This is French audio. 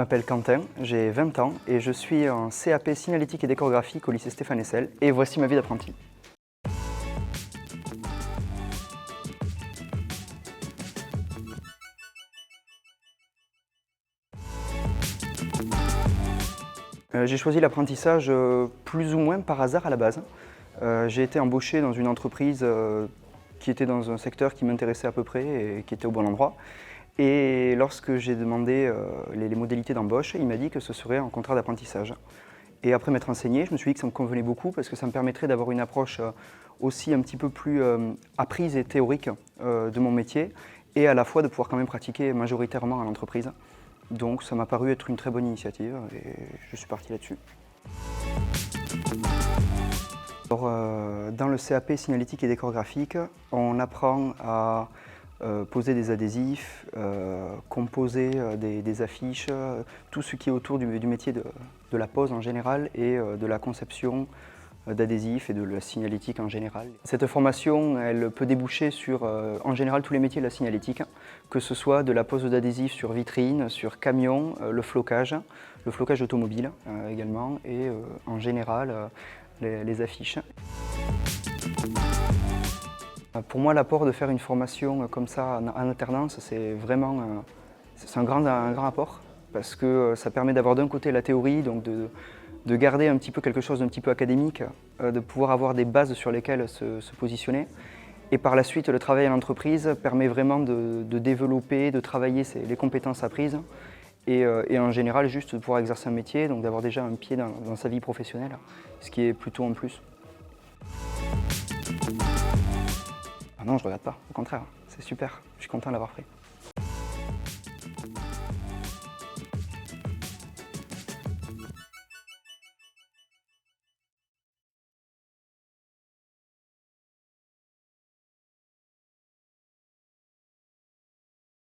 Je m'appelle Quentin, j'ai 20 ans et je suis en CAP signalétique et décor graphique au lycée Stéphane Hessel et voici ma vie d'apprenti. J'ai choisi l'apprentissage plus ou moins par hasard à la base. J'ai été embauché dans une entreprise qui était dans un secteur qui m'intéressait à peu près et qui était au bon endroit. Et lorsque j'ai demandé les modalités d'embauche, il m'a dit que ce serait un contrat d'apprentissage. Et après m'être renseigné, je me suis dit que ça me convenait beaucoup parce que ça me permettrait d'avoir une approche aussi un petit peu plus apprise et théorique de mon métier et à la fois de pouvoir quand même pratiquer majoritairement à l'entreprise. Donc ça m'a paru être une très bonne initiative et je suis parti là-dessus. Alors, dans le CAP signalétique et décor graphique, on apprend à poser des adhésifs, composer des affiches, tout ce qui est autour du métier de la pose en général et de la conception d'adhésifs et de la signalétique en général. Cette formation, elle peut déboucher sur en général tous les métiers de la signalétique, que ce soit de la pose d'adhésifs sur vitrine, sur camion, le flocage automobile également et en général les affiches. Pour moi, l'apport de faire une formation comme ça en alternance, c'est vraiment un grand apport parce que ça permet d'avoir d'un côté la théorie, donc de garder un petit peu quelque chose d'un petit peu académique, de pouvoir avoir des bases sur lesquelles se positionner. Et par la suite, le travail à l'entreprise permet vraiment de développer, de travailler les compétences apprises et en général juste de pouvoir exercer un métier, donc d'avoir déjà un pied dans sa vie professionnelle, ce qui est plutôt un plus. Ah non, je ne regrette pas, au contraire, c'est super, je suis content de l'avoir fait.